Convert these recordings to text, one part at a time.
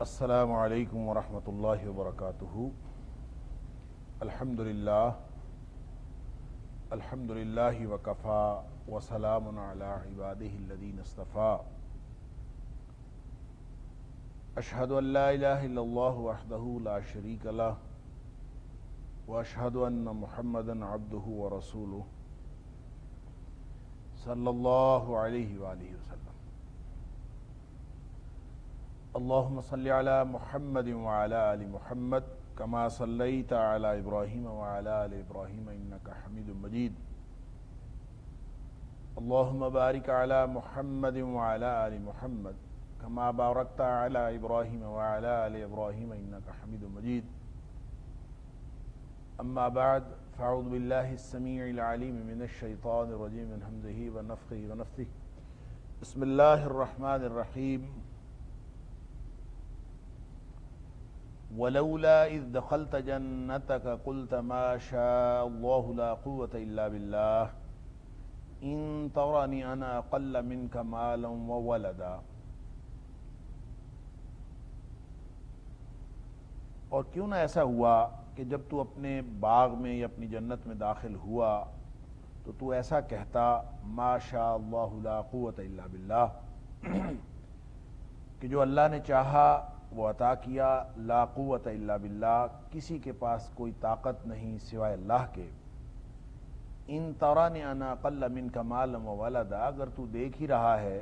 السلام علیکم ورحمۃ اللہ وبرکاتہ۔ الحمد للہ وکفا وسلام علی عبادہ الذین اصطفیٰ۔ اشہد ان لا الہ الا اللہ وحدہ لا شریک لہ واشہد ان محمدا عبدہ ورسولہ صلی اللہ علیہ وآلہ وسلم۔ اللہم صلی علی محمد وعلی آل محمد کما صلیت علی ابراہیم وعلی آل ابراہیم انک حمید مجید۔ اللہم بارک علی محمد وعلی آل محمد کما بارکت علی ابراہیم وعلی آل ابراہیم انک حمید مجید۔ اما بعد فاعوذ باللہ السمیع العلیم من الشیطان الرجیم من ہمزہ ونفخہ ونفثہ۔ بسم اللہ الرحمن الرحیم۔ وَلَوْلَا إِذْ دَخَلْتَ جَنَّتَكَ قُلْتَ مَا شَاءَ اللَّهُ لَا قُوَّةَ إِلَّا بِاللَّهِ إِن تَرَنِ أَنَا أَقَلَّ مِنْكَ مَالًا وَوَلَدًا۔ اور کیوں نہ ایسا ہوا کہ جب تو اپنے باغ میں یا اپنی جنت میں داخل ہوا تو تو ایسا کہتا ما شاء اللہ لا قوت الا باللہ، کہ جو اللہ نے چاہا وہ عطا کیا، لا قوت الا باللہ، کسی کے پاس کوئی طاقت نہیں سوائے اللہ کے۔ ان ترانی انا اقل منک مالا وولدا، اگر تو دیکھ ہی رہا ہے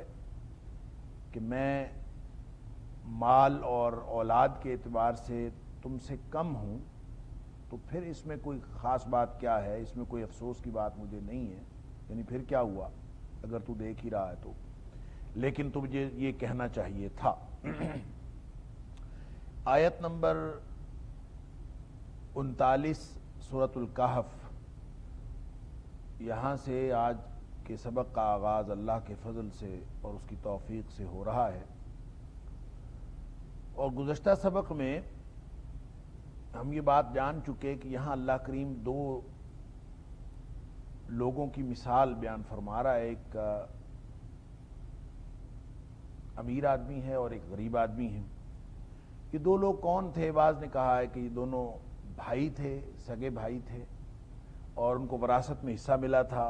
کہ میں مال اور اولاد کے اعتبار سے تم سے کم ہوں، تو پھر اس میں کوئی خاص بات کیا ہے، اس میں کوئی افسوس کی بات مجھے نہیں ہے، یعنی پھر کیا ہوا اگر تو دیکھ ہی رہا ہے تو، لیکن تجھے یہ کہنا چاہیے تھا۔ آیت نمبر 39 سورۃ الکہف، یہاں سے آج کے سبق کا آغاز اللہ کے فضل سے اور اس کی توفیق سے ہو رہا ہے۔ اور گزشتہ سبق میں ہم یہ بات جان چکے کہ یہاں اللہ کریم دو لوگوں کی مثال بیان فرما رہا ہے، ایک امیر آدمی ہے اور ایک غریب آدمی ہے۔ یہ دو لوگ کون تھے؟ بعض نے کہا ہے کہ یہ دونوں بھائی تھے، سگے بھائی تھے، اور ان کو وراثت میں حصہ ملا تھا،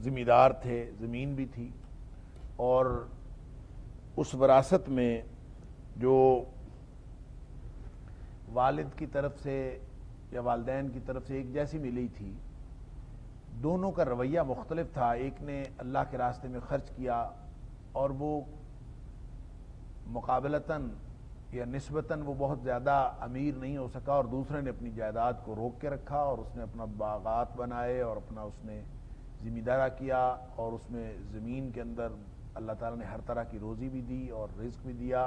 ذمہ دار تھے، زمین بھی تھی، اور اس وراثت میں جو والد کی طرف سے یا والدین کی طرف سے ایک جیسی ملی تھی، دونوں کا رویہ مختلف تھا۔ ایک نے اللہ کے راستے میں خرچ کیا اور وہ مقابلتاً یا نسبتاً وہ بہت زیادہ امیر نہیں ہو سکا، اور دوسرے نے اپنی جائیداد کو روک کے رکھا اور اس نے اپنا باغات بنائے اور اپنا اس نے ذمہ دارہ کیا، اور اس میں زمین کے اندر اللہ تعالیٰ نے ہر طرح کی روزی بھی دی اور رزق بھی دیا،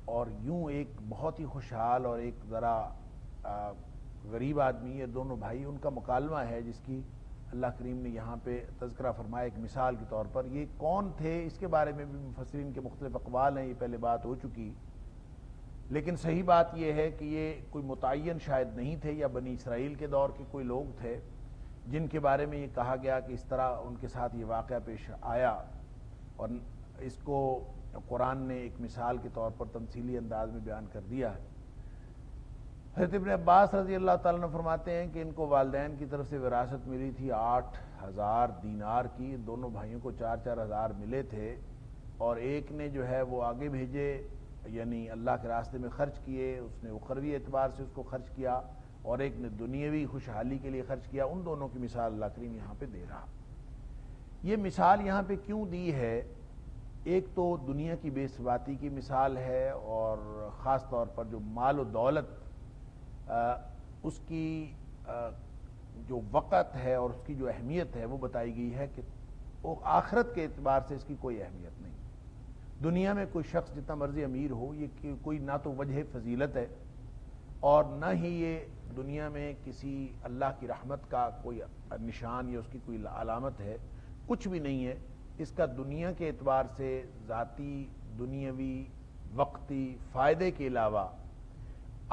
اور یوں ایک بہت ہی خوشحال اور ایک ذرا غریب آدمی، یہ دونوں بھائی، ان کا مکالمہ ہے جس کی اللہ کریم نے یہاں پہ تذکرہ فرمایا ایک مثال کے طور پر۔ یہ کون تھے اس کے بارے میں بھی مفسرین کے مختلف اقوال ہیں، یہ پہلے بات ہو چکی، لیکن صحیح بات یہ ہے کہ یہ کوئی متعین شاید نہیں تھے، یا بنی اسرائیل کے دور کے کوئی لوگ تھے جن کے بارے میں یہ کہا گیا کہ اس طرح ان کے ساتھ یہ واقعہ پیش آیا، اور اس کو قرآن نے ایک مثال کے طور پر تمثیلی انداز میں بیان کر دیا ہے۔ حضرت ابن عباس رضی اللہ تعالیٰ عنہ فرماتے ہیں کہ ان کو والدین کی طرف سے وراثت ملی تھی 8,000 دینار کی، دونوں بھائیوں کو 4,000 ملے تھے، اور ایک نے جو ہے وہ آگے بھیجے، یعنی اللہ کے راستے میں خرچ کیے، اس نے اخروی اعتبار سے اس کو خرچ کیا، اور ایک نے دنیاوی خوشحالی کے لیے خرچ کیا۔ ان دونوں کی مثال اللہ کریم یہاں پہ دے رہا۔ یہ مثال یہاں پہ کیوں دی ہے؟ ایک تو دنیا کی بے ثباتی کی مثال ہے، اور خاص طور پر جو مال و دولت اس کی جو وقت ہے اور اس کی جو اہمیت ہے وہ بتائی گئی ہے کہ وہ آخرت کے اعتبار سے اس کی کوئی اہمیت نہیں۔ دنیا میں کوئی شخص جتنا مرضی امیر ہو، یہ کوئی نہ تو وجہ فضیلت ہے، اور نہ ہی یہ دنیا میں کسی اللہ کی رحمت کا کوئی نشان یا اس کی کوئی علامت ہے، کچھ بھی نہیں ہے۔ اس کا دنیا کے اعتبار سے ذاتی دنیاوی وقتی فائدے کے علاوہ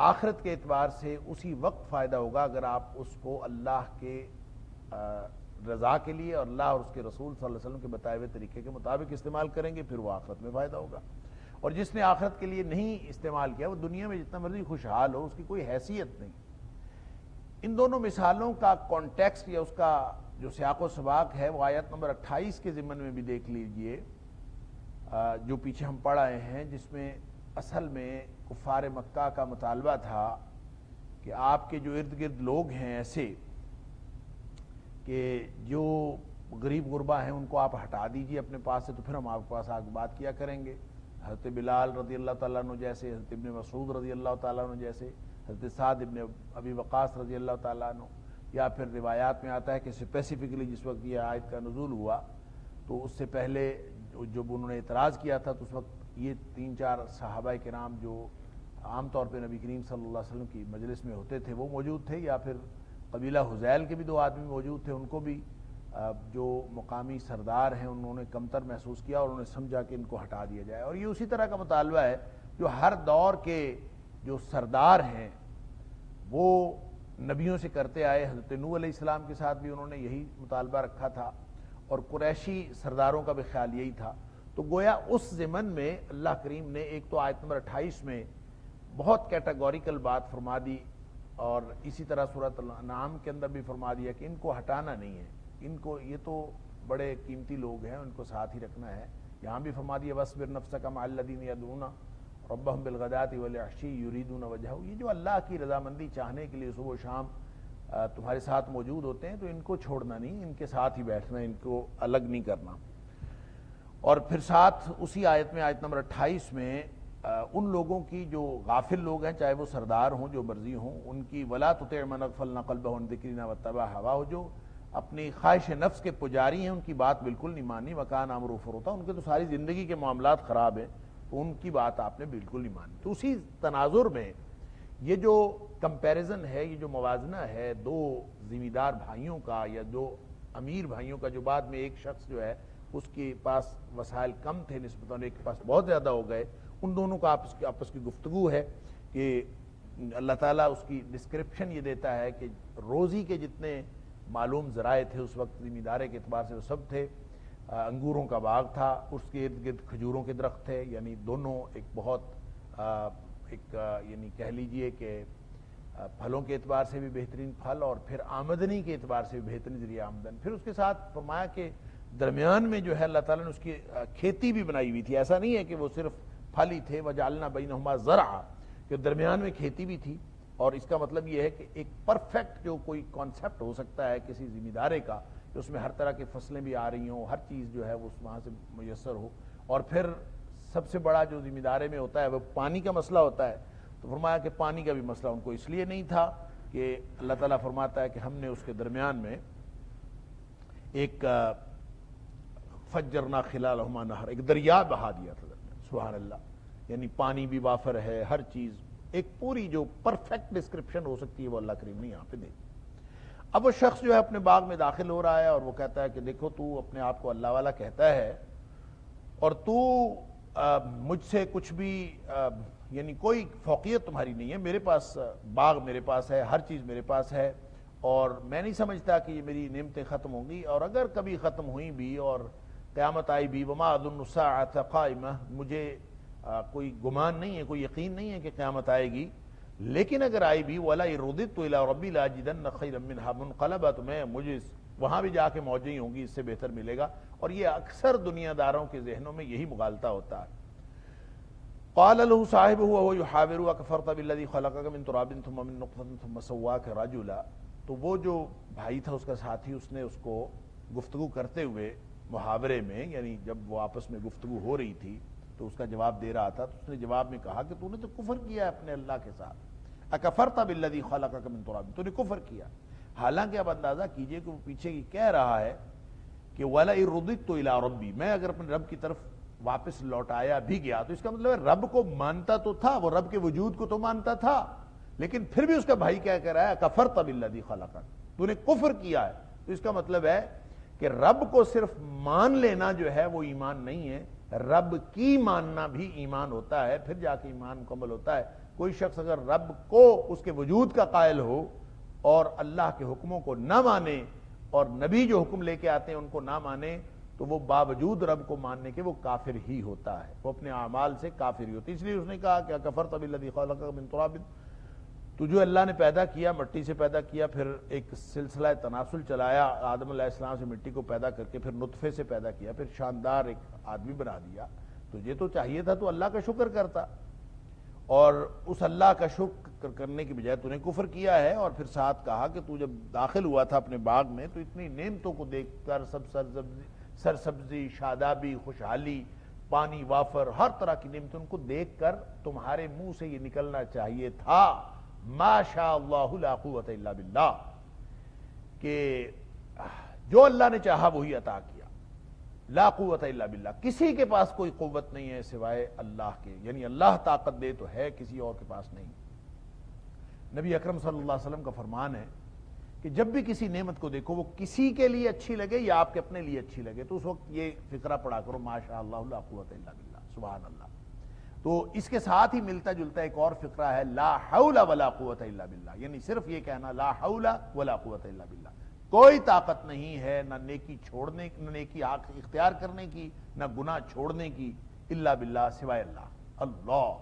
آخرت کے اعتبار سے اسی وقت فائدہ ہوگا اگر آپ اس کو اللہ کے رضا کے لیے اور اللہ اور اس کے رسول صلی اللہ علیہ وسلم کے بتائے ہوئے طریقے کے مطابق استعمال کریں گے، پھر وہ آخرت میں فائدہ ہوگا۔ اور جس نے آخرت کے لیے نہیں استعمال کیا وہ دنیا میں جتنا مرضی خوشحال ہو، اس کی کوئی حیثیت نہیں۔ ان دونوں مثالوں کا کانٹیکسٹ یا اس کا جو سیاق و سباق ہے وہ آیت نمبر 28 کے ضمن میں بھی دیکھ لیجئے، جو پیچھے ہم پڑھ آئے ہیں، جس میں اصل میں کفار مکہ کا مطالبہ تھا کہ آپ کے جو ارد گرد لوگ ہیں ایسے کہ جو غریب غربا ہیں ان کو آپ ہٹا دیجئے اپنے پاس سے، تو پھر ہم آپ کے پاس آ کے بات کیا کریں گے۔ حضرت بلال رضی اللہ تعالیٰ عنہ جیسے، حضرت ابن مسعود رضی اللہ تعالیٰ عنہ جیسے، حضرت سعد ابن ابی وقاص رضی اللہ تعالیٰ عنہ، یا پھر روایات میں آتا ہے کہ اسپیسیفکلی جس وقت یہ آیت کا نزول ہوا تو اس سے پہلے جب انہوں نے اعتراض کیا تھا تو اس وقت یہ 3-4 صحابہ کرام جو عام طور پہ نبی کریم صلی اللہ علیہ وسلم کی مجلس میں ہوتے تھے وہ موجود تھے، یا پھر قبیلہ حذیل کے بھی 2 آدمی موجود تھے، ان کو بھی جو مقامی سردار ہیں انہوں نے کمتر محسوس کیا اور انہوں نے سمجھا کہ ان کو ہٹا دیا جائے۔ اور یہ اسی طرح کا مطالبہ ہے جو ہر دور کے جو سردار ہیں وہ نبیوں سے کرتے آئے۔ حضرت نوح علیہ السلام کے ساتھ بھی انہوں نے یہی مطالبہ رکھا تھا، اور قریشی سرداروں کا بھی خیال یہی تھا۔ تو گویا اس ضمن میں اللہ کریم نے ایک تو آیت نمبر 28 میں بہت کیٹاگوریکل بات فرما دی، اور اسی طرح سورۃ الانعام کے اندر بھی فرما دیا کہ ان کو ہٹانا نہیں ہے، ان کو، یہ تو بڑے قیمتی لوگ ہیں، ان کو ساتھ ہی رکھنا ہے۔ یہاں بھی فرما دیا وَاصْبِرْ نَفْسَكَ مَعَ الَّذِينَ يَدْعُونَ رَبَّهُمْ بِالْغَدَاةِ وَالْعَشِيِّ يُرِيدُونَ وَجْهَهُ، یہ جو اللہ کی رضامندی چاہنے کے لیے صبح و شام تمہارے ساتھ موجود ہوتے ہیں، تو ان کو چھوڑنا نہیں، ان کے ساتھ ہی بیٹھنا، ان کو الگ نہیں کرنا۔ اور پھر ساتھ اسی آیت میں آیت نمبر 28 میں ان لوگوں کی جو غافل لوگ ہیں، چاہے وہ سردار ہوں جو مرضی ہوں، ان کی وَلَا تُطِعْ مَنْ أَغْفَلْنَا قَلْبَهُ عَنْ ذِكْرِنَا وَاتَّبَعَ هَوَاهُ، جو اپنی خواہش نفس کے پجاری ہیں، ان کی بات بالکل نہیں مانی، وَكَانَ أَمْرُهُ فُرُطًا، ان کے تو ساری زندگی کے معاملات خراب ہیں، تو ان کی بات آپ نے بالکل نہیں مانی۔ تو اسی تناظر میں یہ جو کمپیریزن ہے، یہ جو موازنہ ہے دو ذمہ دار بھائیوں کا یا دو امیر بھائیوں کا، جو بعد میں ایک شخص جو ہے اس کے پاس وسائل کم تھے نسبتاً ایک کے پاس بہت زیادہ ہو گئے، ان دونوں کا آپس کی گفتگو ہے کہ اللہ تعالیٰ اس کی ڈسکرپشن یہ دیتا ہے کہ روزی کے جتنے معلوم ذرائع تھے اس وقت زمیندارے کے اعتبار سے وہ سب تھے۔ انگوروں کا باغ تھا، اس کے ارد گرد کھجوروں کے درخت تھے، یعنی دونوں ایک بہت یعنی کہہ لیجئے کہ پھلوں کے اعتبار سے بھی بہترین پھل، اور پھر آمدنی کے اعتبار سے بھی بہترین ذریعہ آمدن۔ پھر اس کے ساتھ فرمایا کہ درمیان میں جو ہے اللہ تعالیٰ نے اس کی کھیتی بھی بنائی ہوئی تھی، ایسا نہیں ہے کہ وہ صرف پھل ہی تھے، وَجَعَلْنَا بَيْنَهُمَا زَرْعًا، کہ درمیان میں کھیتی بھی تھی۔ اور اس کا مطلب یہ ہے کہ ایک پرفیکٹ جو کوئی کانسیپٹ ہو سکتا ہے کسی زمیندارے کا، کہ اس میں ہر طرح کی فصلیں بھی آ رہی ہوں، ہر چیز جو ہے وہ وہاں سے میسر ہو، اور پھر سب سے بڑا جو زمیندارے میں ہوتا ہے وہ پانی کا مسئلہ ہوتا ہے۔ تو فرمایا کہ پانی کا بھی مسئلہ ان کو اس لیے نہیں تھا کہ اللہ تعالیٰ فرماتا ہے کہ ہم نے اس کے درمیان میں ایک فجرنا خلالہما نہر، ایک دریا بہا دیا تھا درمیان، سبحان اللہ، یعنی پانی بھی وافر ہے، ہر چیز، ایک پوری جو پرفیکٹ ڈسکرپشن ہو سکتی ہے وہ اللہ کریم نے یہاں پہ دے۔ اب وہ شخص جو ہے اپنے باغ میں داخل ہو رہا ہے اور وہ کہتا ہے کہ دیکھو تو اپنے آپ کو اللہ والا کہتا ہے، اور تو مجھ سے کچھ بھی یعنی کوئی فوقیت تمہاری نہیں ہے، میرے پاس باغ میرے پاس ہے، ہر چیز میرے پاس ہے، اور میں نہیں سمجھتا کہ یہ میری نعمتیں ختم ہوں گی، اور اگر کبھی ختم ہوئیں بھی اور قیامت آئی بھی، وما اظن الساعة قائمہ، مجھے کوئی گمان نہیں ہے، کوئی یقین نہیں ہے کہ قیامت آئے گی، لیکن اگر آئی بھی وَلَئِن رُدِدتُّ إِلَىٰ رَبِّي لَأَجِدَنَّ خَيْرًا مِّنْهَا مُنْقَلَبًا، تو میں مجھے وہاں بھی جا کے موجیں ہوں گی، اس سے بہتر ملے گا۔ اور یہ اکثر دنیا داروں کے ذہنوں میں یہی مغالطہ ہوتا ہے۔ قَالَ لَهُ صَاحِبُهُ وَهُوَ يُحَاوِرُهُ أَكَفَرْتَ بِالَّذِي خَلَقَكَ مِن تُرَابٍ ثُمَّ مِن نُطْفَةٍ ثُمَّ سَوَّاكَ رَجُلًا، تو وہ جو بھائی تھا اس کا ساتھی، اس نے اس کو گفتگو کرتے ہوئے محاورے میں، یعنی جب وہ آپس میں گفتگو ہو رہی تھی تو اس کا جواب دے رہا تھا، تو اس نے جواب میں کہا کہ تو نے تو کفر کیا ہے اپنے اللہ کے ساتھ، اکفرت بالذی خلقک من تراب، تو نے کفر کیا۔ حالانکہ اب اندازہ کیجئے کہ وہ پیچھے کی کہہ رہا ہے کہ وَلَئِن رُدِدتُّ إِلَىٰ رَبِّي، میں اگر اپنے رب کی طرف واپس لوٹایا بھی گیا، تو اس کا مطلب ہے رب کو مانتا تو تھا، وہ رب کے وجود کو تو مانتا تھا، لیکن پھر بھی اس کا بھائی کیا کہہ رہا ہے اکفرت بالذی خلقک، تو نے کفر کیا ہے۔ تو اس کا مطلب ہے کہ رب کو صرف مان لینا جو ہے وہ ایمان نہیں ہے، رب کی ماننا بھی ایمان ہوتا ہے، پھر جا کے ایمان مکمل ہوتا ہے۔ کوئی شخص اگر رب کو اس کے وجود کا قائل ہو اور اللہ کے حکموں کو نہ مانے اور نبی جو حکم لے کے آتے ہیں ان کو نہ مانے، تو وہ باوجود رب کو ماننے کے وہ کافر ہی ہوتا ہے، وہ اپنے اعمال سے کافر ہی ہوتا ہے۔ اس لیے اس نے کہا کہ کفرت بالذی خلقک من تراب، تو جو اللہ نے پیدا کیا مٹی سے پیدا کیا، پھر ایک سلسلہ تناسل چلایا، آدم علیہ السلام سے مٹی کو پیدا کر کے پھر نطفے سے پیدا کیا، پھر شاندار ایک آدمی بنا دیا، تجھے تو چاہیے تھا تو اللہ کا شکر کرتا، اور اس اللہ کا شکر کرنے کی بجائے تو نے کفر کیا ہے۔ اور پھر ساتھ کہا کہ تو جب داخل ہوا تھا اپنے باغ میں تو اتنی نعمتوں کو دیکھ کر، سب سرسبزی، شادابی، خوشحالی، پانی وافر، ہر طرح کی نعمتوں کو دیکھ کر تمہارے منہ سے یہ نکلنا چاہیے تھا ما شاء اللہ لا قوت الا باللہ، کہ جو اللہ نے چاہا وہی عطا کیا، لا قوت الا باللہ، کسی کے پاس کوئی قوت نہیں ہے سوائے اللہ کے، یعنی اللہ طاقت دے تو ہے، کسی اور کے پاس نہیں۔ نبی اکرم صلی اللہ علیہ وسلم کا فرمان ہے کہ جب بھی کسی نعمت کو دیکھو وہ کسی کے لیے اچھی لگے یا آپ کے اپنے لیے اچھی لگے، تو اس وقت یہ فقرہ پڑھا کرو ما شاء اللہ لا قوت الا باللہ، سبحان اللہ۔ تو اس کے ساتھ ہی ملتا جلتا ایک اور فقرہ ہے لا حول ولا قوت الا باللہ، یعنی صرف یہ کہنا لا حول ولا قوت الا باللہ، کوئی طاقت نہیں ہے نہ نیکی چھوڑنے، نہ نیکی اختیار کرنے کی، نہ گناہ چھوڑنے کی، الا باللہ، سوائے اللہ، اللہ،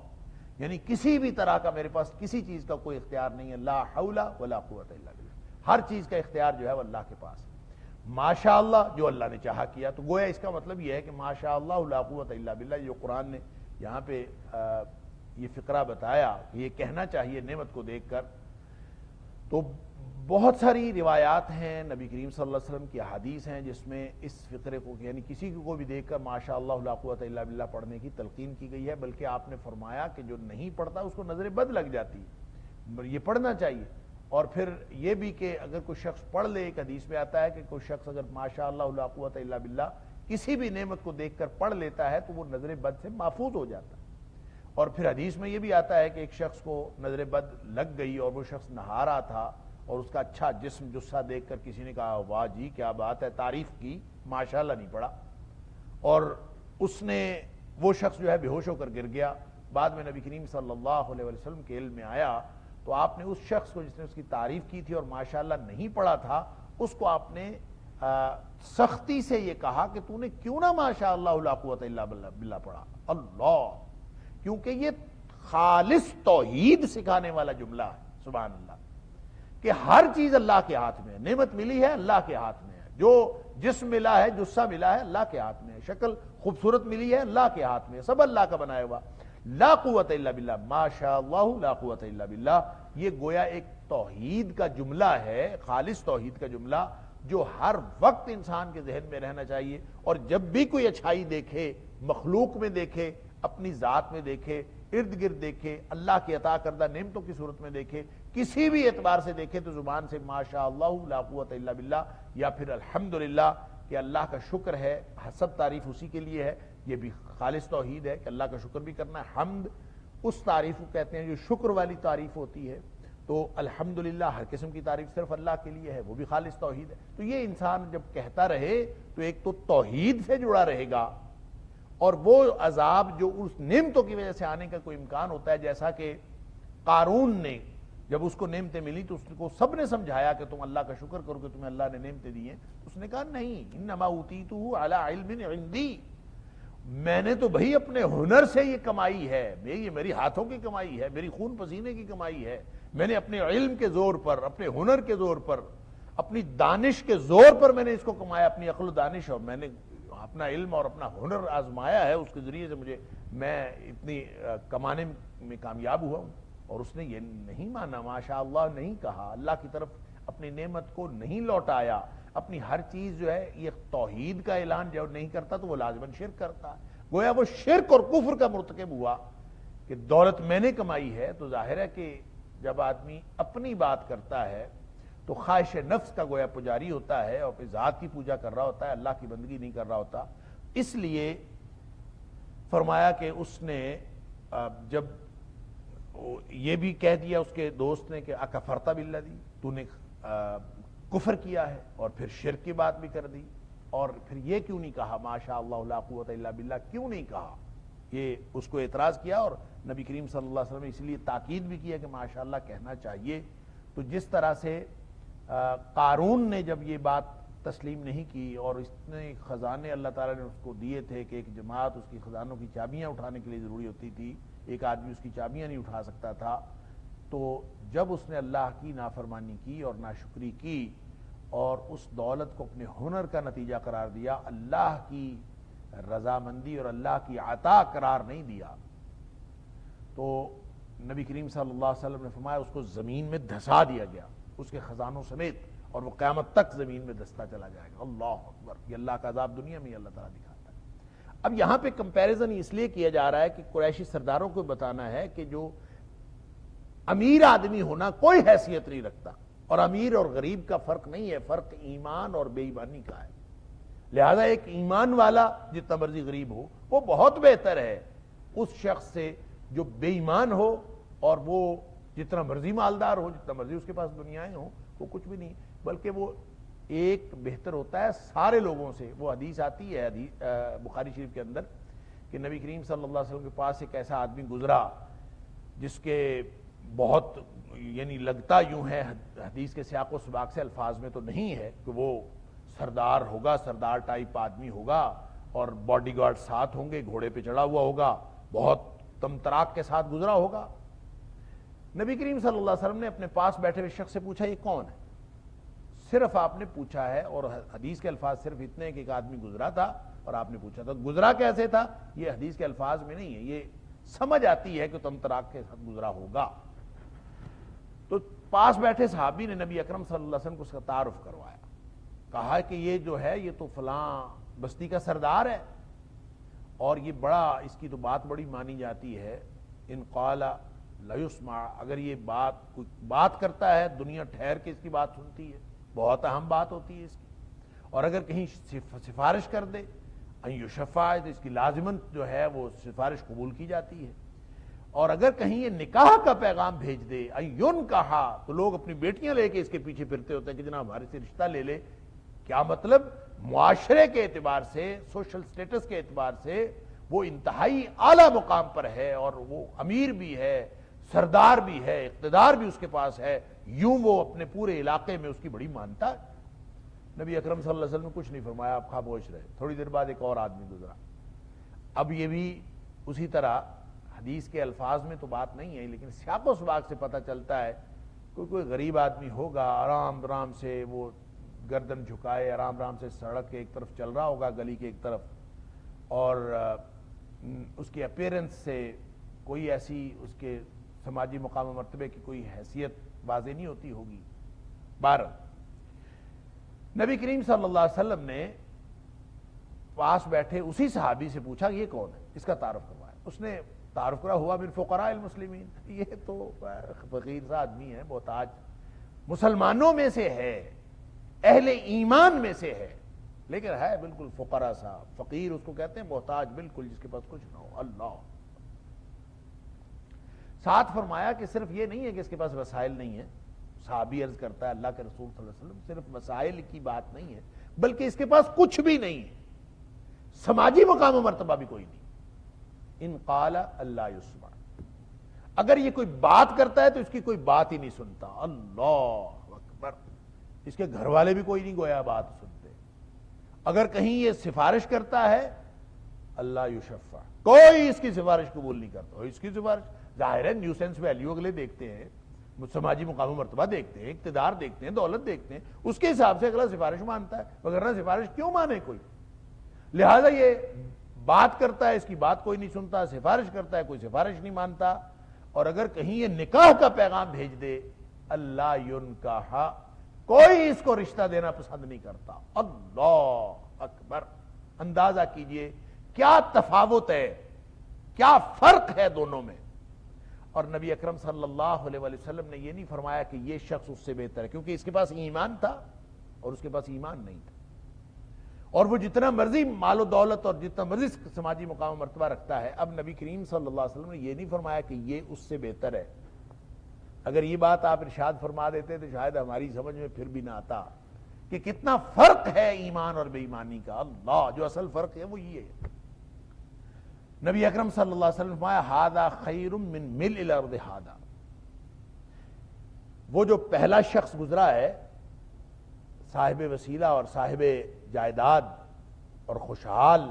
یعنی کسی بھی طرح کا میرے پاس کسی چیز کا کوئی اختیار نہیں ہے، لا حول ولا قوت الا باللہ، ہر چیز کا اختیار جو ہے وہ اللہ کے پاس ہے۔ ماشاء اللہ، جو اللہ نے چاہا کیا، تو گویا اس کا مطلب یہ ہے کہ ماشاء اللہ لا قوت الا باللہ، جو قرآن نے یہاں پہ یہ فقرہ بتایا کہ یہ کہنا چاہیے نعمت کو دیکھ کر، تو بہت ساری روایات ہیں، نبی کریم صلی اللہ علیہ وسلم کی احادیث ہیں جس میں اس فقرے کو، یعنی کسی کو بھی دیکھ کر ماشاء اللہ لا قوت الا باللہ پڑھنے کی تلقین کی گئی ہے، بلکہ آپ نے فرمایا کہ جو نہیں پڑھتا اس کو نظر بد لگ جاتی ہے، یہ پڑھنا چاہیے۔ اور پھر یہ بھی کہ اگر کوئی شخص پڑھ لے، ایک حدیث میں آتا ہے کہ کوئی شخص اگر ماشاء اللہ لا قوت الا باللہ کسی بھی نعمت کو دیکھ کر پڑھ لیتا ہے تو وہ نظر بد سے محفوظ ہو جاتا ہے۔ اور پھر حدیث میں یہ بھی آتا ہے کہ ایک شخص کو نظر بد لگ گئی اور وہ شخص نہا رہا تھا اور اس کا اچھا جسم جسہ دیکھ کر کسی نے کہا واہ جی کیا بات ہے، تعریف کی، ماشاءاللہ نہیں پڑھا، اور اس نے، وہ شخص جو ہے بے ہوش ہو کر گر گیا۔ بعد میں نبی کریم صلی اللہ علیہ وسلم کے علم میں آیا تو آپ نے اس شخص کو جس نے اس کی تعریف کی تھی اور ماشاءاللہ نہیں پڑھا تھا، اس کو آپ نے سختی سے یہ کہا کہ تو نے کیوں نہ ماشاءاللہ لا قوت الا باللہ پڑھا، اللہ، کیونکہ یہ خالص توحید سکھانے والا جملہ ہے، سبحان اللہ، کہ ہر چیز اللہ کے ہاتھ میں ہے، نعمت ملی ہے اللہ کے ہاتھ میں ہے، جو جسم ملا ہے، جسہ ملا ہے، اللہ کے ہاتھ میں ہے، شکل خوبصورت ملی ہے، اللہ کے ہاتھ میں ہے، سب اللہ کا بنایا ہوا، لا قوت الا باللہ، ما شاء اللہ لا قوت الا باللہ، یہ گویا ایک توحید کا جملہ ہے، خالص توحید کا جملہ، جو ہر وقت انسان کے ذہن میں رہنا چاہیے، اور جب بھی کوئی اچھائی دیکھے، مخلوق میں دیکھے، اپنی ذات میں دیکھے، ارد گرد دیکھے، اللہ کی عطا کردہ نعمتوں کی صورت میں دیکھے، کسی بھی اعتبار سے دیکھے، تو زبان سے ماشاء اللہ لا قوت الا باللہ یا پھر الحمدللہ، کہ اللہ کا شکر ہے، سب تعریف اسی کے لیے ہے، یہ بھی خالص توحید ہے کہ اللہ کا شکر بھی کرنا ہے۔ حمد اس تعریف کو کہتے ہیں جو شکر والی تعریف ہوتی ہے، تو الحمدللہ ہر قسم کی تعریف صرف اللہ کے لیے ہے، وہ بھی خالص توحید ہے۔ تو یہ انسان جب کہتا رہے تو ایک تو توحید سے جڑا رہے گا، اور وہ عذاب جو اس نعمتوں کی وجہ سے آنے کا کوئی امکان ہوتا ہے، جیسا کہ قارون نے جب اس کو نعمتیں ملی تو اس کو سب نے سمجھایا کہ تم اللہ کا شکر کرو کہ تمہیں اللہ نے نعمتیں دی ہیں، اس نے کہا نہیں، انما اوتیتہ علی علم عندی، میں نے تو بھئی اپنے ہنر سے یہ کمائی ہے، یہ میری ہاتھوں کی کمائی ہے، میری خون پسینے کی کمائی ہے، میں نے اپنے علم کے زور پر، اپنے ہنر کے زور پر، اپنی دانش کے زور پر میں نے اس کو کمایا، اپنی عقل و دانش، اور میں نے اپنا علم اور اپنا ہنر آزمایا ہے، اس کے ذریعے سے میں اتنی کمانے میں کامیاب ہوا ہوں۔ اور اس نے یہ نہیں مانا، ماشاء اللہ نہیں کہا، اللہ کی طرف اپنی نعمت کو نہیں لوٹایا، اپنی ہر چیز جو ہے یہ توحید کا اعلان جو نہیں کرتا تو وہ لازماً شرک کرتا ہے، گویا وہ شرک اور کفر کا مرتکب ہوا کہ دولت میں نے کمائی ہے۔ تو ظاہر ہے کہ جب آدمی اپنی بات کرتا ہے تو خواہش نفس کا گویا پجاری ہوتا ہے اور اپنی ذات کی پوجا کر رہا ہوتا ہے، اللہ کی بندگی نہیں کر رہا ہوتا۔ اس لیے فرمایا کہ اس نے جب یہ بھی کہہ دیا اس کے دوست نے کہ اکفرت باللذی، تو نے کفر کیا ہے، اور پھر شرک کی بات بھی کر دی، اور پھر یہ کیوں نہیں کہا ماشاء اللہ لا قوت الا باللہ، کیوں نہیں کہا، یہ اس کو اعتراض کیا، اور نبی کریم صلی اللہ علیہ وسلم نے اس لیے تاکید بھی کیا کہ ماشاءاللہ کہنا چاہیے۔ تو جس طرح سے قارون نے جب یہ بات تسلیم نہیں کی، اور اتنے خزانے اللہ تعالیٰ نے اس کو دیے تھے کہ ایک جماعت اس کی خزانوں کی چابیاں اٹھانے کے لیے ضروری ہوتی تھی، ایک آدمی اس کی چابیاں نہیں اٹھا سکتا تھا. تو جب اس نے اللہ کی نافرمانی کی اور ناشکری کی اور اس دولت کو اپنے ہنر کا نتیجہ قرار دیا، اللہ کی رضامندی اور اللہ کی عطا قرار نہیں دیا، تو نبی کریم صلی اللہ علیہ وسلم نے فرمایا اس کو زمین میں دھسا دیا گیا اس کے خزانوں سمیت، اور وہ قیامت تک زمین میں دھستا چلا جائے گا. اللہ اکبر. یہ اللہ کا عذاب دنیا میں اللہ تعالیٰ دکھاتا ہے. اب یہاں پہ کمپیریزن اس لیے کیا جا رہا ہے کہ قریشی سرداروں کو بتانا ہے کہ جو امیر آدمی ہونا کوئی حیثیت نہیں رکھتا، اور امیر اور غریب کا فرق نہیں ہے، فرق ایمان اور بے ایمانی کا ہے. لہذا ایک ایمان والا جتنا مرضی غریب ہو وہ بہت بہتر ہے اس شخص سے جو بے ایمان ہو اور وہ جتنا مرضی مالدار ہو، جتنا مرضی اس کے پاس دنیایں ہوں، وہ کچھ بھی نہیں، بلکہ وہ ایک بہتر ہوتا ہے سارے لوگوں سے. وہ حدیث آتی ہے بخاری شریف کے اندر کہ نبی کریم صلی اللہ علیہ وسلم کے پاس ایک ایسا آدمی گزرا جس کے بہت یعنی لگتا یوں ہے، حدیث کے سیاق و سباق سے الفاظ میں تو نہیں ہے کہ وہ سردار ہوگا، سردار ٹائپ آدمی ہوگا اور باڈی گارڈ ساتھ ہوں گے، گھوڑے پہ چڑھا ہوا ہوگا، بہت تمتراک کے ساتھ گزرا ہوگا. نبی کریم صلی اللہ علیہ وسلم نے اپنے پاس بیٹھے ہوئے شخص سے پوچھا یہ کون ہے؟ صرف آپ نے پوچھا ہے، اور حدیث کے الفاظ صرف اتنے ہیں کہ ایک آدمی گزرا تھا اور آپ نے پوچھا تھا. گزرا کیسے تھا یہ حدیث کے الفاظ میں نہیں ہے، یہ سمجھ آتی ہے کہ تمتراک کے ساتھ گزرا ہوگا. تو پاس بیٹھے صحابی نے نبی اکرم صلی اللہ علیہ وسلم کو اس کا تعارف کروایا، کہا کہ یہ جو ہے یہ تو فلاں بستی کا سردار ہے، اور یہ بڑا اس کی تو بات بڑی مانی جاتی ہے. ان قال لا يسمع، اگر یہ کوئی بات کرتا ہے دنیا ٹھہر کے اس کی بات سنتی ہے، بہت اہم بات ہوتی ہے اس کی. اور اگر کہیں سفارش کر دے ان یشفع، تو اس کی لازمت جو ہے وہ سفارش قبول کی جاتی ہے. اور اگر کہیں یہ نکاح کا پیغام بھیج دے ان کہا، تو لوگ اپنی بیٹیاں لے کے اس کے پیچھے پھرتے ہوتے ہیں کہ جناب ہمارے سے رشتہ لے لے. کیا مطلب؟ معاشرے کے اعتبار سے، سوشل سٹیٹس کے اعتبار سے وہ انتہائی اعلیٰ مقام پر ہے، اور وہ امیر بھی ہے، سردار بھی ہے، اقتدار بھی اس کے پاس ہے، یوں وہ اپنے پورے علاقے میں اس کی بڑی مانتا ہے. نبی اکرم صلی اللہ علیہ وسلم نے کچھ نہیں فرمایا، آپ خاموش رہے. تھوڑی دیر بعد ایک اور آدمی گزرا. اب یہ بھی اسی طرح حدیث کے الفاظ میں تو بات نہیں ہے، لیکن سیاق و سباق سے پتہ چلتا ہے کوئی غریب آدمی ہوگا، آرام آرام سے وہ گردن جھکائے آرام آرام سے سڑک کے ایک طرف چل رہا ہوگا، گلی کے ایک طرف، اور اس کی اپیرنس سے کوئی ایسی اس کے سماجی مقام و مرتبے کی کوئی حیثیت واضح نہیں ہوتی ہوگی. نبی کریم صلی اللہ علیہ وسلم نے پاس بیٹھے اسی صحابی سے پوچھا کہ یہ کون ہے، اس کا تعارف کروایا. اس نے تعارف کرا، ہوا من فقراء المسلمین، یہ تو فقیر سا آدمی ہے، محتاج مسلمانوں میں سے ہے، اہل ایمان میں سے ہے، لیکن ہے بالکل فقراء سا. فقیر اس کو کہتے ہیں، محتاج بالکل جس کے پاس کچھ نہ ہو. اللہ ساتھ فرمایا کہ صرف یہ نہیں ہے کہ اس کے پاس وسائل نہیں ہے. صحابی عرض کرتا ہے اللہ کے رسول صلی اللہ علیہ وسلم صرف وسائل کی بات نہیں ہے، بلکہ اس کے پاس کچھ بھی نہیں ہے، سماجی مقام و مرتبہ بھی کوئی نہیں. ان قال اللہ یسمع، اگر یہ کوئی بات کرتا ہے تو اس کی کوئی بات ہی نہیں سنتا. اللہ اکبر. اس کے گھر والے بھی کوئی نہیں گویا بات سنتے. اگر کہیں یہ سفارش کرتا ہے اللہ یشفع، کوئی اس کی سفارش قبول نہیں کرتا. اس کی سفارش ظاہر ہے نیوسنس ویلیو اگلے دیکھتے ہیں، سماجی مقام و مرتبہ دیکھتے ہیں، اقتدار دیکھتے ہیں، دولت دیکھتے ہیں، اس کے حساب سے اگلا سفارش مانتا ہے، وغیرہ سفارش کیوں مانے کوئی. لہذا یہ بات کرتا ہے اس کی بات کوئی نہیں سنتا، سفارش کرتا ہے کوئی سفارش نہیں مانتا. اور اگر کہیں یہ نکاح کا پیغام بھیج دے اللہ ینکح، کوئی اس کو رشتہ دینا پسند نہیں کرتا. اللہ اکبر. اندازہ کیجئے کیا تفاوت ہے، کیا فرق ہے دونوں میں. اور نبی اکرم صلی اللہ علیہ وسلم نے یہ نہیں فرمایا کہ یہ شخص اس سے بہتر ہے، کیونکہ اس کے پاس ایمان تھا اور اس کے پاس ایمان نہیں تھا، اور وہ جتنا مرضی مال و دولت اور جتنا مرضی سماجی مقام و مرتبہ رکھتا ہے. اب نبی کریم صلی اللہ علیہ وسلم نے یہ نہیں فرمایا کہ یہ اس سے بہتر ہے. اگر یہ بات آپ ارشاد فرما دیتے تو شاید ہماری سمجھ میں پھر بھی نہ آتا کہ کتنا فرق ہے ایمان اور بے ایمانی کا. اللہ، جو اصل فرق ہے وہ یہ ہے. نبی اکرم صلی اللہ علیہ وسلم نے فرمایا ھذا خیر من ملء الارض ھذا. وہ جو پہلا شخص گزرا ہے صاحب وسیلہ اور صاحب جائیداد اور خوشحال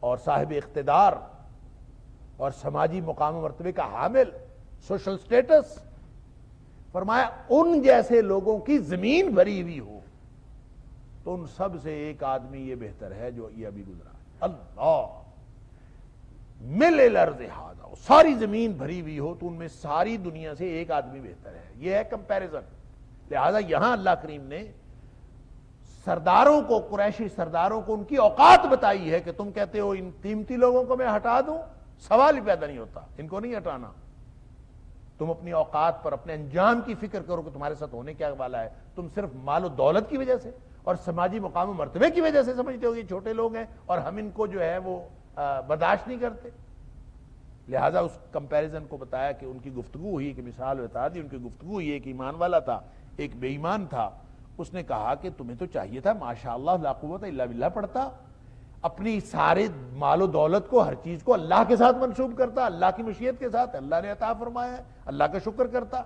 اور صاحب اقتدار اور سماجی مقام و مرتبے کا حامل، سوشل سٹیٹس، فرمایا ان جیسے لوگوں کی زمین بھری ہوئی ہو تو ان سب سے ایک آدمی یہ بہتر ہے جو یہ ابھی گزرا ہے۔ اللہ مل الارض ھذا، ساری زمین بھری ہوئی ہو تو ان میں ساری دنیا سے ایک آدمی بہتر ہے، یہ ہے کمپیریزن۔ لہذا یہاں اللہ کریم نے سرداروں کو، قریشی سرداروں کو ان کی اوقات بتائی ہے کہ تم کہتے ہو ان قیمتی لوگوں کو میں ہٹا دوں، سوال ہی پیدا نہیں ہوتا، ان کو نہیں ہٹانا۔ تم اپنی اوقات پر اپنے انجام کی فکر کرو کہ تمہارے ساتھ ہونے کیا والا ہے۔ تم صرف مال و دولت کی وجہ سے اور سماجی مقام و مرتبے کی وجہ سے سمجھتے ہو یہ چھوٹے لوگ ہیں اور ہم ان کو جو ہے وہ برداشت نہیں کرتے۔ لہٰذا اس کمپیریزن کو بتایا کہ ان کی گفتگو ہوئی، کہ مثال بتا دی، ان کی گفتگو ہوئی، ایک ایمان والا تھا ایک بے ایمان تھا۔ اس نے کہا کہ تمہیں تو چاہیے تھا ماشاءاللہ لا قوت الا باللہ پڑھتا، اپنی سارے مال و دولت کو، ہر چیز کو اللہ کے ساتھ منسوب کرتا، اللہ کی مشیت کے ساتھ، اللہ نے عطا فرمایا ہے، اللہ کا شکر کرتا۔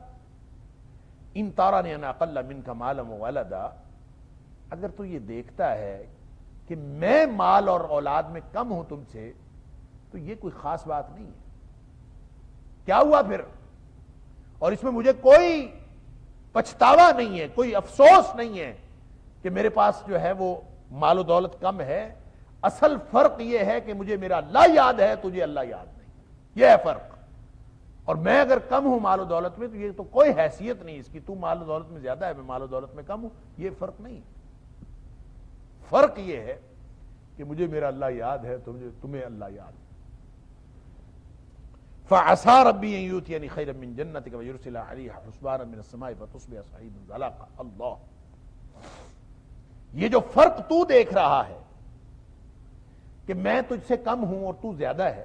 ان ترانی انا اقل منک مالا وولدا، اگر تو یہ دیکھتا ہے کہ میں مال اور اولاد میں کم ہوں تم سے تو یہ کوئی خاص بات نہیں ہے، کیا ہوا پھر؟ اور اس میں مجھے کوئی پچھتاوا نہیں ہے، کوئی افسوس نہیں ہے کہ میرے پاس جو ہے وہ مال و دولت کم ہے۔ اصل فرق یہ ہے کہ مجھے میرا اللہ یاد ہے، تجھے اللہ یاد نہیں، یہ ہے فرق۔ اور میں اگر کم ہوں مال و دولت میں تو یہ تو کوئی حیثیت نہیں اس کی، تو مال و دولت میں زیادہ ہے میں مال و دولت میں کم ہوں، یہ فرق نہیں۔ فرق یہ ہے کہ مجھے میرا اللہ یاد ہے، تمہیں اللہ یاد ہے۔ فَعَسَىٰ رَبِّي أَن يُؤْتِيَنِي خَيْرًا مِّن جَنَّتِكَ وَيُرْسِلَ عَلَيْهَا حُسْبَانًا مِّنَ السَّمَاءِ فَتُصْبِحَ صَعِيدًا زَلَقًا۔ اللہ، یہ جو فرق تو دیکھ رہا ہے کہ میں تجھ سے کم ہوں اور تو زیادہ ہے،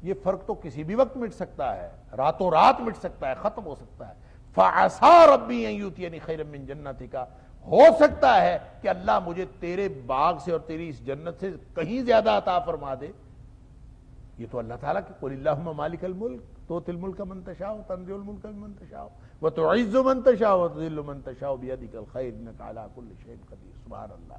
یہ فرق تو کسی بھی وقت مٹ سکتا ہے، راتوں رات مٹ سکتا ہے، ختم ہو سکتا ہے۔ فَعَسَىٰ رَبِّي أَن يُؤْتِيَنِي خَيْرًا مِّن جَنَّتِكَ، ہو سکتا ہے کہ اللہ مجھے تیرے باغ سے اور تیری اس جنت سے کہیں زیادہ عطا فرما دے۔ یہ تو اللہ تعالیٰ کہ قُلِ اللَّهُمَّ مَالِكَ الْمُلْكِ تُؤْتِي الْمُلْكَ مَن تَشَاءُ وَتَنزِعُ الْمُلْكَ مِمَّن تَشَاءُ وَتُعِزُّ مَن تَشَاءُ وَتُذِلُّ مَن تَشَاءُ بِيَدِكَ الْخَيْرُ إِنَّكَ عَلَىٰ كُلِّ شَيْءٍ قَدِيرٌ۔ سبحان اللہ۔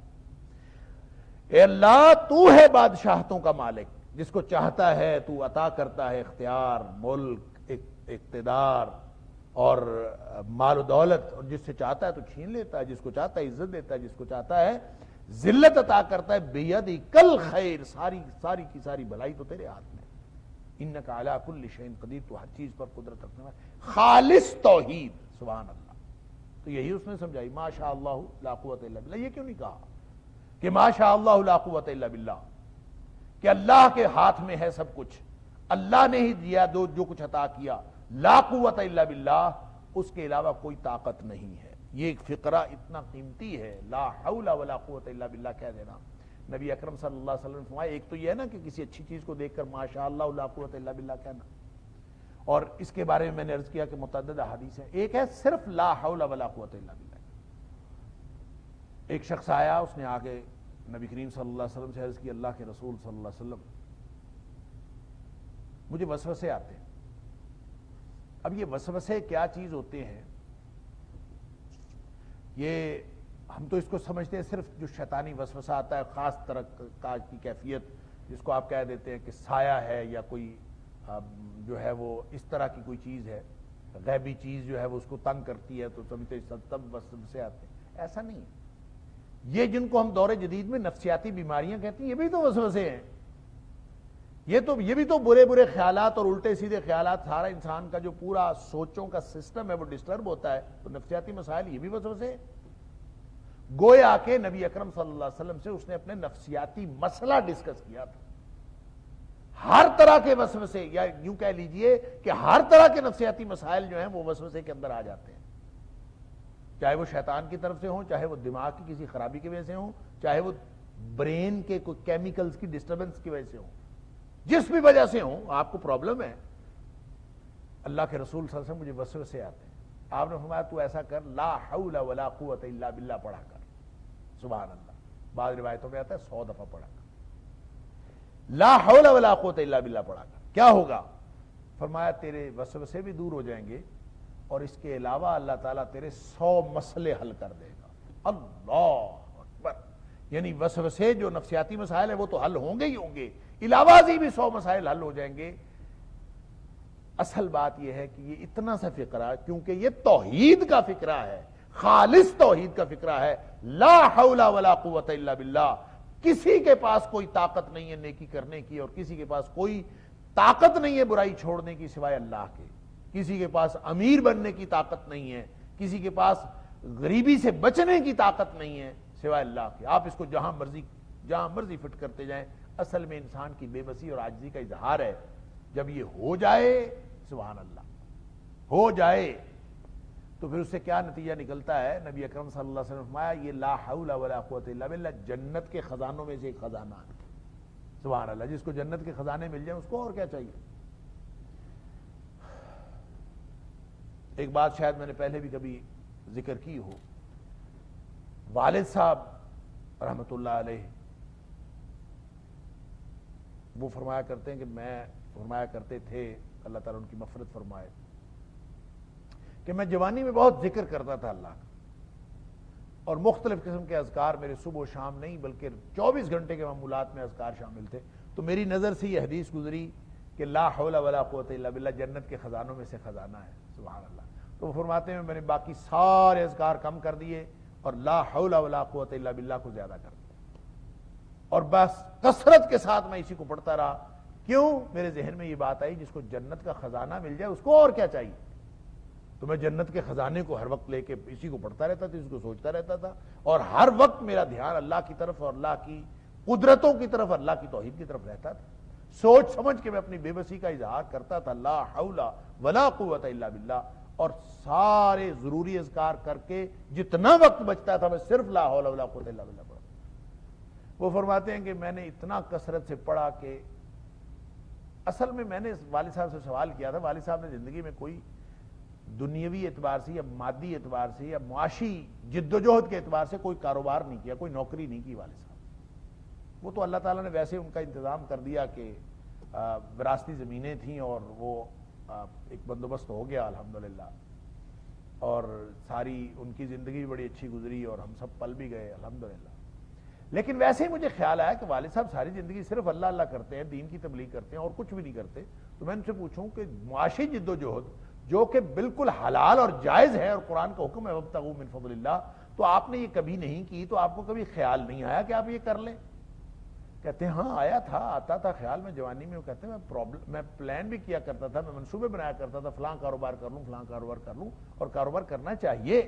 اے اللہ تو ہے بادشاہتوں کا مالک، جس کو چاہتا ہے تو عطا کرتا ہے اختیار، ملک، اقتدار اور مال و دولت، اور جس سے چاہتا ہے تو چھین لیتا ہے، جس کو چاہتا ہے عزت دیتا ہے، جس کو چاہتا ہے ذلت عطا کرتا ہے۔ بیدک الخیر، ساری کی ساری بھلائی تو تیرے ہاتھ میں۔ انک علی کل شیء قدیر، تو ہر چیز پر قدرت رکھنے والا۔ خالص توحید، سبحان اللہ۔ تو یہی اس نے سمجھائی، ما شاء اللہ لا قوت الا باللہ۔ یہ کیوں نہیں کہا کہ ما شاء اللہ لا قوت الا باللہ، کہ اللہ کے ہاتھ میں ہے سب کچھ، اللہ نے ہی دیا جو کچھ عطا کیا، لا قوت الا باللہ، اس کے علاوہ کوئی طاقت نہیں ہے۔ یہ ایک فقرہ اتنا قیمتی ہے، لا حول ولا قوت الا باللہ کہہ دینا۔ نبی اکرم صلی اللہ علیہ وسلم نے فرمایا ایک تو یہ ہے نا کہ کسی اچھی چیز کو دیکھ کر ماشاء اللہ لا قوت الا باللہ کہنا، اور اس کے بارے میں میں نے عرض کیا کہ متعدد احادیث ہیں۔ ایک ہے صرف لا حول ولا قوت الا باللہ۔ ایک شخص آیا، اس نے آگے نبی کریم صلی اللہ علیہ وسلم سے عرض کی، اللہ کے رسول صلی اللہ علیہ وسلم مجھے وسوسے آتے ہیں۔ اب یہ وسوسے کیا چیز ہوتے ہیں؟ یہ ہم تو اس کو سمجھتے ہیں صرف جو شیطانی وسوسہ آتا ہے، خاص طرح کی کیفیت جس کو آپ کہہ دیتے ہیں کہ سایہ ہے یا کوئی جو ہے وہ اس طرح کی کوئی چیز ہے، غیبی چیز جو ہے وہ اس کو تنگ کرتی ہے تو سمجھتے تب وسوسے آتے ہیں۔ ایسا نہیں ہے۔ یہ جن کو ہم دور جدید میں نفسیاتی بیماریاں کہتے ہیں، یہ بھی تو وسوسے ہیں۔ یہ بھی تو برے خیالات اور الٹے سیدھے خیالات، سارا انسان کا جو پورا سوچوں کا سسٹم ہے وہ ڈسٹرب ہوتا ہے، تو نفسیاتی مسائل یہ بھی وسوسے ہیں۔ گویا کہ نبی اکرم صلی اللہ علیہ وسلم سے اس نے اپنے نفسیاتی مسئلہ ڈسکس کیا تھا۔ ہر طرح کے وسوسے، یا یوں کہہ لیجئے کہ ہر طرح کے نفسیاتی مسائل جو ہیں وہ وسوسے کے اندر آ جاتے ہیں، چاہے وہ شیطان کی طرف سے ہوں، چاہے وہ دماغ کی کسی خرابی کی وجہ سے ہوں، چاہے وہ برین کے کوئی کیمیکلز کی ڈسٹربنس کی وجہ سے ہوں، جس بھی وجہ سے ہوں آپ کو پرابلم ہے۔ اللہ کے رسول صلی اللہ علیہ وسلم مجھے وسوسے آتے ہیں، آپ نے فرمایا تو ایسا کر، لا حول ولا قوت الا باللہ پڑھا کر۔ سبحان اللہ۔ بعض روایتوں میں آتا ہے 100 دفعہ پڑھا کر، لا حول ولا قوت الا باللہ پڑھا کر۔ کیا ہوگا؟ فرمایا تیرے وسوسے بھی دور ہو جائیں گے، اور اس کے علاوہ اللہ تعالیٰ تیرے 100 مسئلے حل کر دے گا۔ اللہ اکبر، یعنی وسوسے جو نفسیاتی مسائل ہیں وہ تو حل ہوں گے ہی ہوں گے، علاوہ ازیں بھی 100 مسائل حل ہو جائیں گے۔ اصل بات یہ ہے کہ یہ اتنا سا فقرہ، کیونکہ یہ توحید کا فقرہ ہے، خالص توحید کا فقرہ ہے، لا حول ولا قوت الا باللہ، کسی کے پاس کوئی طاقت نہیں ہے نیکی کرنے کی، اور کسی کے پاس کوئی طاقت نہیں ہے برائی چھوڑنے کی سوائے اللہ کے، کسی کے پاس امیر بننے کی طاقت نہیں ہے، کسی کے پاس غریبی سے بچنے کی طاقت نہیں ہے سوائے اللہ کے۔ آپ اس کو جہاں مرضی فٹ کرتے جائیں، اصل میں انسان کی بے بسی اور عاجزی کا اظہار ہے۔ جب یہ ہو جائے، سبحان اللہ، ہو جائے تو پھر اس سے کیا نتیجہ نکلتا ہے؟ نبی اکرم صلی اللہ علیہ وسلم نے فرمایا یہ لا حول ولا قوت الا باللہ جنت کے خزانوں میں سے ایک خزانہ ہے۔ سبحان اللہ، جس کو جنت کے خزانے مل جائیں اس کو اور کیا چاہیے؟ ایک بات شاید میں نے پہلے بھی کبھی ذکر کی ہو، والد صاحب رحمۃ اللہ علیہ وہ فرمایا کرتے تھے، اللہ تعالیٰ ان کی مغفرت فرمائے، کہ میں جوانی میں بہت ذکر کرتا تھا اللہ کا، اور مختلف قسم کے اذکار میرے صبح و شام نہیں بلکہ 24 گھنٹے کے معمولات میں اذکار شامل تھے۔ تو میری نظر سے یہ حدیث گزری کہ لا حول ولا قوت الا باللہ جنت کے خزانوں میں سے خزانہ ہے، سبحان اللہ۔ تو وہ فرماتے ہیں میں نے باقی سارے اذکار کم کر دیے اور لا حول ولا قوت الا باللہ کو زیادہ کر دیا، اور بس کثرت کے ساتھ میں اسی کو پڑھتا رہا۔ کیوں؟ میرے ذہن میں یہ بات آئی جس کو جنت کا خزانہ مل جائے اس کو اور کیا چاہیے؟ تو میں جنت کے خزانے کو ہر وقت لے کے اسی کو پڑھتا رہتا تھا، اس کو سوچتا رہتا تھا، اور ہر وقت میرا دھیان اللہ کی طرف اور اللہ کی قدرتوں کی طرف، اللہ کی توحید کی طرف رہتا تھا۔ سوچ سمجھ کے میں اپنی بے بسی کا اظہار کرتا تھا، لا حول ولا قوت الا باللہ، اور سارے ضروری اذکار کر کے جتنا وقت بچتا تھا میں صرف لا حول ولا قوت الا باللہ پڑھتا۔ وہ فرماتے ہیں کہ میں نے اتنا کثرت سے پڑھا کہ اصل میں نے والد صاحب سے سوال کیا تھا، والد صاحب نے زندگی میں کوئی دنیاوی اعتبار سے یا مادی اعتبار سے یا معاشی جدوجہد کے اعتبار سے کوئی کاروبار نہیں کیا، کوئی نوکری نہیں کی والد صاحب۔ وہ تو اللہ تعالیٰ نے ویسے ان کا انتظام کر دیا کہ وراثتی زمینیں تھیں اور وہ ایک بندوبست ہو گیا الحمدللہ، اور ساری ان کی زندگی بڑی اچھی گزری اور ہم سب پل بھی گئے الحمدللہ۔ لیکن ویسے ہی مجھے خیال آیا کہ والد صاحب ساری زندگی صرف اللہ اللہ کرتے ہیں، دین کی تبلیغ کرتے ہیں اور کچھ بھی نہیں کرتے، تو میں ان سے پوچھوں کہ معاشی جدوجہد جو کہ بالکل حلال اور جائز ہے اور قرآن کا حکم ہے وابتغوا من فضل اللہ، تو آپ نے یہ کبھی نہیں کی، تو آپ کو کبھی خیال نہیں آیا کہ آپ یہ کر لیں؟ کہتے ہیں ہاں آتا تھا خیال میں جوانی میں۔ وہ کہتے ہیں میں پلان بھی کیا کرتا تھا، میں منصوبے بنایا کرتا تھا، فلاں کاروبار کر لوں، فلاں کاروبار کر لوں، اور کاروبار کرنا چاہیے۔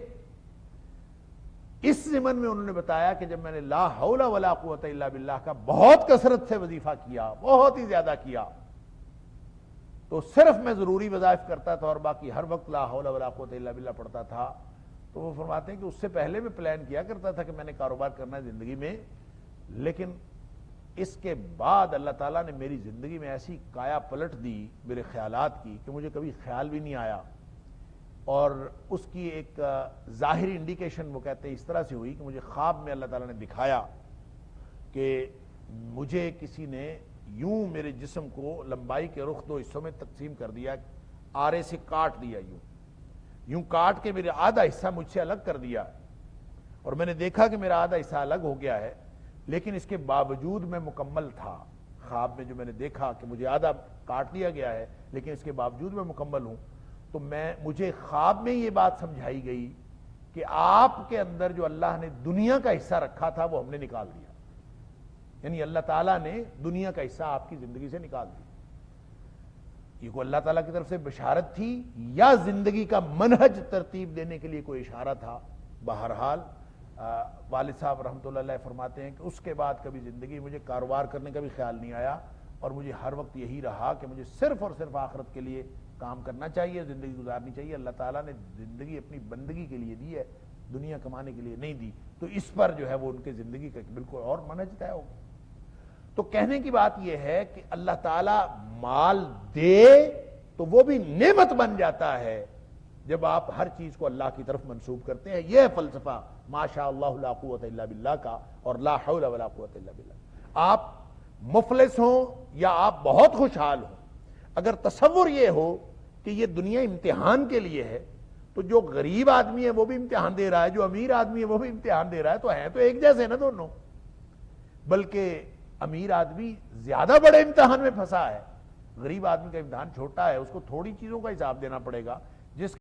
اس ضمن میں انہوں نے بتایا کہ جب میں نے لا حول ولا قوت الا باللہ کا بہت کثرت سے وظیفہ کیا، بہت ہی زیادہ کیا، تو صرف میں ضروری وظائف کرتا تھا اور باقی ہر وقت لا حول ولا قوت الا باللہ پڑھتا تھا۔ تو وہ فرماتے ہیں کہ اس سے پہلے میں پلان کیا کرتا تھا کہ میں نے کاروبار کرنا ہے زندگی میں، لیکن اس کے بعد اللہ تعالیٰ نے میری زندگی میں ایسی کایا پلٹ دی میرے خیالات کی کہ مجھے کبھی خیال بھی نہیں آیا، اور اس کی ایک ظاہری انڈیکیشن وہ کہتے ہیں اس طرح سے ہوئی کہ مجھے خواب میں اللہ تعالیٰ نے دکھایا کہ مجھے کسی نے یوں میرے جسم کو لمبائی کے رخ 2 حصوں میں تقسیم کر دیا، آرے سے کاٹ دیا، یوں کاٹ کے میرے آدھا حصہ مجھ سے الگ کر دیا، اور میں نے دیکھا کہ میرا آدھا حصہ الگ ہو گیا ہے، لیکن اس کے باوجود میں مکمل تھا۔ خواب میں جو میں نے دیکھا کہ مجھے آدھا کاٹ دیا گیا ہے لیکن اس کے باوجود میں مکمل ہوں، تو مجھے خواب میں یہ بات سمجھائی گئی کہ آپ کے اندر جو اللہ نے دنیا کا حصہ رکھا تھا وہ ہم نے نکال دیا، یعنی اللہ تعالیٰ نے دنیا کا حصہ آپ کی زندگی سے نکال دیا۔ یہ کوئی اللہ تعالیٰ کی طرف سے بشارت تھی یا زندگی کا منہج ترتیب دینے کے لیے کوئی اشارہ تھا؟ بہرحال والد صاحب رحمۃ اللہ علیہ فرماتے ہیں کہ اس کے بعد کبھی زندگی مجھے کاروبار کرنے کا بھی خیال نہیں آیا، اور مجھے ہر وقت یہی رہا کہ مجھے صرف اور صرف آخرت کے لیے کام کرنا چاہیے، زندگی گزارنی چاہیے۔ اللہ تعالیٰ نے زندگی اپنی بندگی کے لیے دی ہے، دنیا کمانے کے لیے نہیں دی، تو اس پر جو ہے وہ ان کے زندگی کا بالکل اور منہج طے ہوگا۔ تو کہنے کی بات یہ ہے کہ اللہ تعالیٰ مال دے تو وہ بھی نعمت بن جاتا ہے جب آپ ہر چیز کو اللہ کی طرف منسوب کرتے ہیں۔ یہ فلسفہ ما شاء اللہ لا قوت الا باللہ کا اور لا حول ولا قوت الا باللہ۔ آپ مفلس ہوں یا آپ بہت خوشحال ہوں، اگر تصور یہ ہو کہ یہ دنیا امتحان کے لیے ہے تو جو غریب آدمی ہے وہ بھی امتحان دے رہا ہے، جو امیر آدمی ہے وہ بھی امتحان دے رہا ہے، تو ہیں تو ایک جیسے نا دونوں، بلکہ امیر آدمی زیادہ بڑے امتحان میں پھنسا ہے، غریب آدمی کا امتحان چھوٹا ہے، اس کو تھوڑی چیزوں کا حساب دینا پڑے گا، جس